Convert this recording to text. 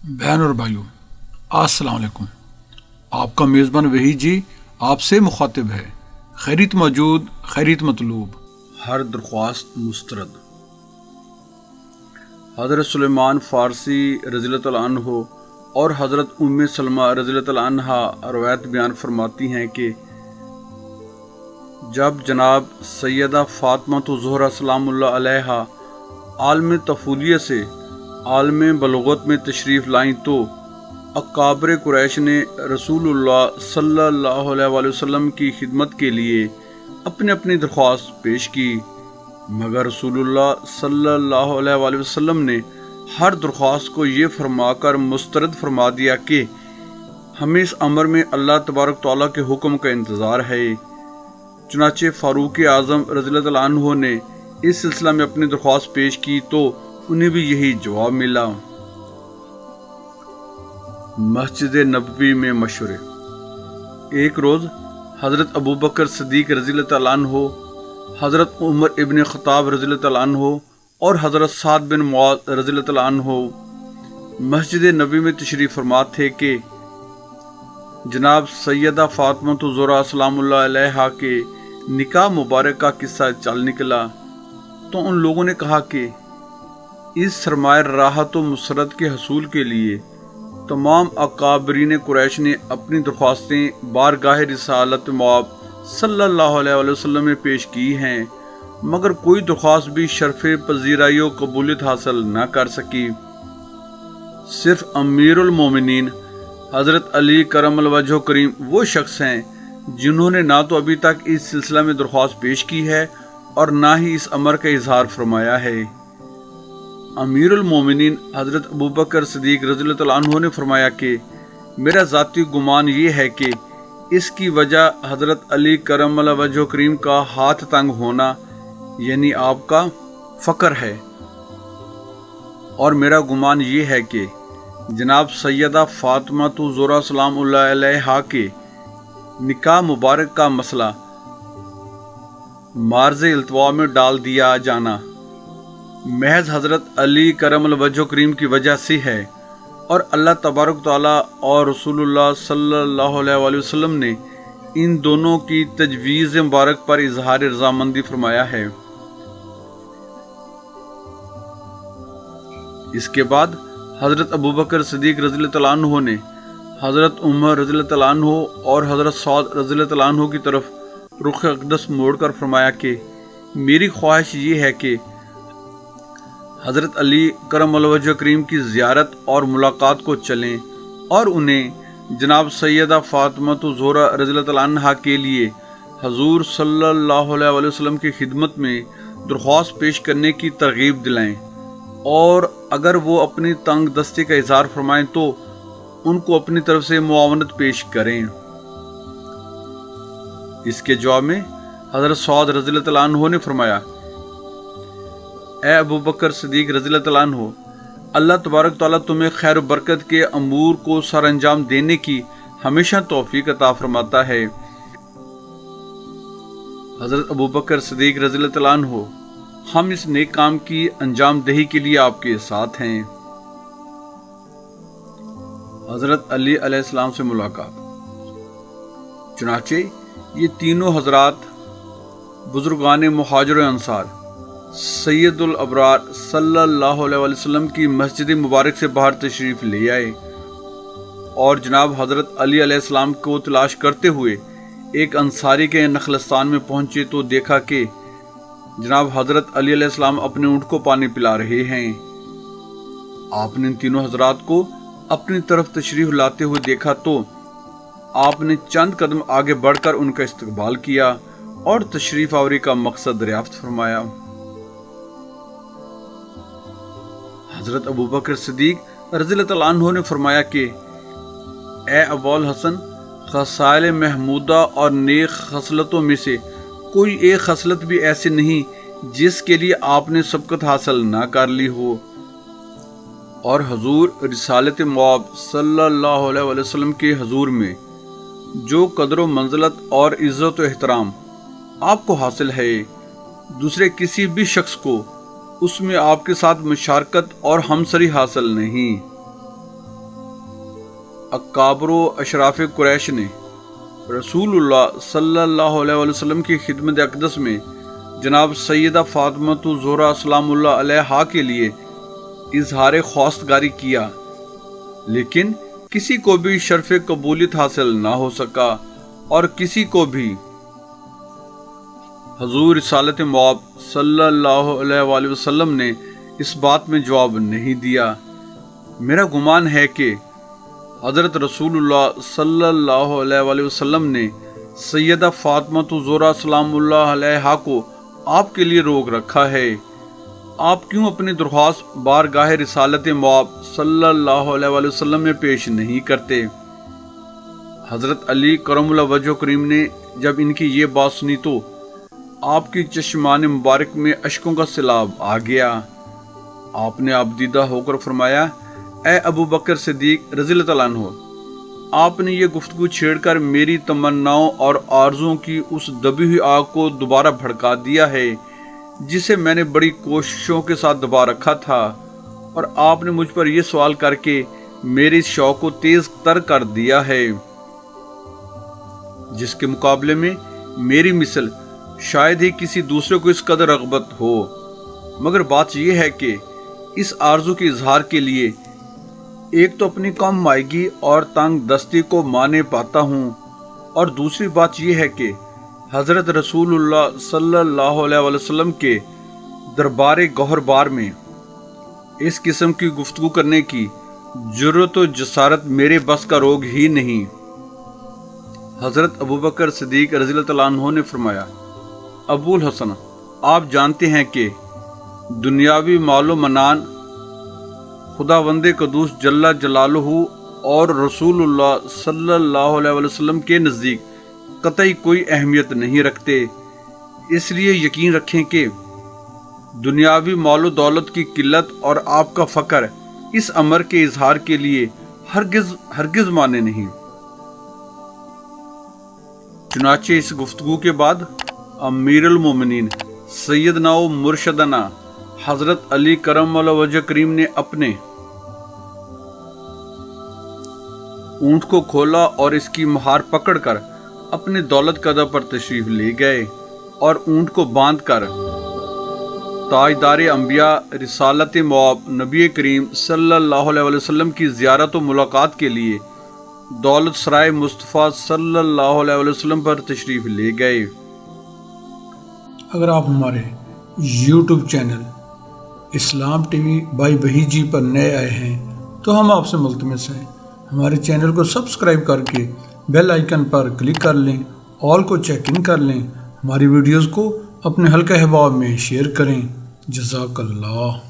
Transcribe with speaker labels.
Speaker 1: بہن اور بھائیوں، السلام علیکم۔ آپ کا میزبان وحید جی آپ سے مخاطب ہے۔ خیریت موجود، خیریت مطلوب، ہر درخواست مسترد۔ حضرت سلیمان فارسی رضی اللہ تعالیٰ عنہ اور حضرت ام سلمہ رضی اللہ تعالیٰ عنہا روایت بیان فرماتی ہیں کہ جب جناب سیدہ فاطمہ زہرا سلام اللہ علیہا عالم طفولیہ سے عالم بلوغت میں تشریف لائیں تو اکابر قریش نے رسول اللہ صلی اللہ علیہ وآلہ وسلم کی خدمت کے لیے اپنی اپنی درخواست پیش کی، مگر رسول اللہ صلی اللہ علیہ وآلہ وسلم نے ہر درخواست کو یہ فرما کر مسترد فرما دیا کہ ہمیں اس امر میں اللہ تبارک تعالیٰ کے حکم کا انتظار ہے۔ چنانچہ فاروق اعظم رضی اللہ تعالیٰ عنہ نے اس سلسلہ میں اپنی درخواست پیش کی تو انہیں بھی یہی جواب ملا۔ مسجد نبوی میں مشورے۔ ایک روز حضرت ابوبکر صدیق رضی اللہ تعالیٰ عنہ، حضرت عمر ابن خطاب رضی اللہ تعالیٰ عنہ اور حضرت سعد بن معاذ رضی اللہ تعالیٰ عنہ مسجد نبوی میں تشریف فرما تھے کہ جناب سیدہ فاطمہ زہرا سلام اللہ علیہا کے نکاح مبارک کا قصہ چل نکلا، تو ان لوگوں نے کہا کہ اس سرمایہ راحت و مسرت کے حصول کے لیے تمام اکابرین قریش نے اپنی درخواستیں بارگاہ رسالت مآب صلی اللہ علیہ وآلہ وسلم میں پیش کی ہیں، مگر کوئی درخواست بھی شرف پذیرائی و قبولیت حاصل نہ کر سکی۔ صرف امیر المومنین حضرت علی کرم الوجہ کریم وہ شخص ہیں جنہوں نے نہ تو ابھی تک اس سلسلہ میں درخواست پیش کی ہے اور نہ ہی اس امر کا اظہار فرمایا ہے۔ امیر المومنین حضرت ابوبکر صدیق رضی اللہ تعالیٰ عنہ نے فرمایا کہ میرا ذاتی گمان یہ ہے کہ اس کی وجہ حضرت علی کرم الوجہ کریم کا ہاتھ تنگ ہونا یعنی آپ کا فقر ہے، اور میرا گمان یہ ہے کہ جناب سیدہ فاطمہ زہرا سلام اللہ علیہا کے نکاح مبارک کا مسئلہ مارز التوا میں ڈال دیا جانا محض حضرت علی کرم الوجہ کریم کی وجہ سے ہے، اور اللہ تبارک تعالیٰ اور رسول اللہ صلی اللہ علیہ وآلہ وسلم نے ان دونوں کی تجویز مبارک پر اظہار رضامندی فرمایا ہے۔ اس کے بعد حضرت ابوبکر صدیق رضی اللہ تعالیٰ عنہ نے حضرت عمر رضی اللہ تعالیٰ عنہ اور حضرت سعد رضی اللہ تعالیٰ عنہ کی طرف رخ اقدس موڑ کر فرمایا کہ میری خواہش یہ ہے کہ حضرت علی کرم الوجہ کریم کی زیارت اور ملاقات کو چلیں اور انہیں جناب سیدہ فاطمہ زہرا رضی اللہ تعالیٰ عنہ کے لیے حضور صلی اللہ علیہ وآلہ وسلم کی خدمت میں درخواست پیش کرنے کی ترغیب دلائیں، اور اگر وہ اپنی تنگ دستی کا اظہار فرمائیں تو ان کو اپنی طرف سے معاونت پیش کریں۔ اس کے جواب میں حضرت سعد رضی اللہ تعالیٰ عنہ نے فرمایا، اے ابوبکر صدیق رضی اللہ تعالیٰ عنہ، اللہ تبارک تعالیٰ تمہیں خیر و برکت کے امور کو سر انجام دینے کی ہمیشہ توفیق عطا فرماتا ہے۔ حضرت ابوبکر صدیق رضی اللہ تعالیٰ عنہ، ہم اس نیک کام کی انجام دہی کے لیے آپ کے ساتھ ہیں۔ حضرت علی علیہ السلام سے ملاقات۔ چنانچہ یہ تینوں حضرات بزرگان مہاجر و انصار سید الابرار صلی اللہ علیہ وآلہ وسلم کی مسجد مبارک سے باہر تشریف لے آئے، اور جناب حضرت علی علیہ السلام کو تلاش کرتے ہوئے ایک انصاری کے نخلستان میں پہنچے تو دیکھا کہ جناب حضرت علی علیہ السلام اپنے اونٹ کو پانی پلا رہے ہیں۔ آپ نے ان تینوں حضرات کو اپنی طرف تشریف لاتے ہوئے دیکھا تو آپ نے چند قدم آگے بڑھ کر ان کا استقبال کیا اور تشریف آوری کا مقصد دریافت فرمایا۔ حضرت ابوبکر صدیق رضی اللہ تعالیٰ عنہ نے فرمایا کہ اے ابو الحسن، خصائل محمودہ اور نیک خصلتوں میں سے کوئی ایک خصلت بھی ایسی نہیں جس کے لیے آپ نے سبقت حاصل نہ کر لی ہو، اور حضور رسالت مآب صلی اللہ علیہ وآلہ وسلم کے حضور میں جو قدر و منزلت اور عزت و احترام آپ کو حاصل ہے، دوسرے کسی بھی شخص کو اس میں آپ کے ساتھ مشارکت اور ہمسری حاصل نہیں۔ اکابر و اشراف قریش نے رسول اللہ صلی اللہ علیہ وسلم کی خدمت اقدس میں جناب سیدہ فاطمہ زہرا سلام اللہ علیہا کے لیے اظہار خواستگاری کیا، لیکن کسی کو بھی شرف قبولیت حاصل نہ ہو سکا اور کسی کو بھی حضور رسالت مآب صلی اللہ علیہ وآلہ وسلم نے اس بات میں جواب نہیں دیا۔ میرا گمان ہے کہ حضرت رسول اللہ صلی اللہ علیہ وآلہ وسلم نے سیدہ فاطمہ زہرا سلام اللہ علیہا کو آپ کے لیے روک رکھا ہے۔ آپ کیوں اپنی درخواست بارگاہ رسالت مآب صلی اللہ علیہ وآلہ وسلم میں پیش نہیں کرتے؟ حضرت علی کرم اللہ وجہ کریم نے جب ان کی یہ بات سنی تو آپ کی چشمان مبارک میں اشکوں کا سیلاب آ گیا۔ آپ نے آبدیدہ ہو کر فرمایا، اے ابو بکر صدیق رضی اللہ عنہ، آپ نے یہ گفتگو چھیڑ کر میری تمناؤں اور آرزوؤں کی اس دبی ہوئی آگ کو دوبارہ بھڑکا دیا ہے جسے میں نے بڑی کوششوں کے ساتھ دبا رکھا تھا، اور آپ نے مجھ پر یہ سوال کر کے میری شوق کو تیز تر کر دیا ہے، جس کے مقابلے میں میری مثل شاید ہی کسی دوسرے کو اس قدر رغبت ہو۔ مگر بات یہ ہے کہ اس آرزو کے اظہار کے لیے ایک تو اپنی کم مائیگی اور تنگ دستی کو مانے پاتا ہوں، اور دوسری بات یہ ہے کہ حضرت رسول اللہ صلی اللہ علیہ وسلم کے دربار گوہر بار میں اس قسم کی گفتگو کرنے کی جرأت و جسارت میرے بس کا روگ ہی نہیں۔ حضرت ابو بکر صدیق رضی اللہ عنہ نے فرمایا، ابو الحسن، آپ جانتے ہیں کہ دنیاوی مال و منان خداوند قدوس جل جلالہ اور رسول اللہ صلی اللہ علیہ وسلم کے نزدیک قطعی کوئی اہمیت نہیں رکھتے، اس لیے یقین رکھیں کہ دنیاوی مال و دولت کی قلت اور آپ کا فقر اس امر کے اظہار کے لیے ہرگز مانے نہیں۔ چنانچہ اس گفتگو کے بعد امیر المومنین سیدنا و مرشدنا حضرت علی کرم اللہ وجہ کریم نے اپنے اونٹ کو کھولا اور اس کی مہار پکڑ کر اپنے دولت قدہ پر تشریف لے گئے، اور اونٹ کو باندھ کر تاجدار انبیاء رسالت مآب نبی کریم صلی اللہ علیہ وسلم کی زیارت و ملاقات کے لیے دولت سرائے مصطفیٰ صلی اللہ علیہ وسلم پر تشریف لے گئے۔
Speaker 2: اگر آپ ہمارے YouTube channel Islam T V by بہی جی پر نئے آئے ہیں تو ہم آپ سے ملتمس ہیں ہمارے چینل کو سبسکرائب کر کے بیل آئیکن پر کلک کر لیں، آل کو چیک ان کر لیں، ہماری ویڈیوز کو اپنے حلقہ احباب میں شیئر کریں۔ جزاک اللہ۔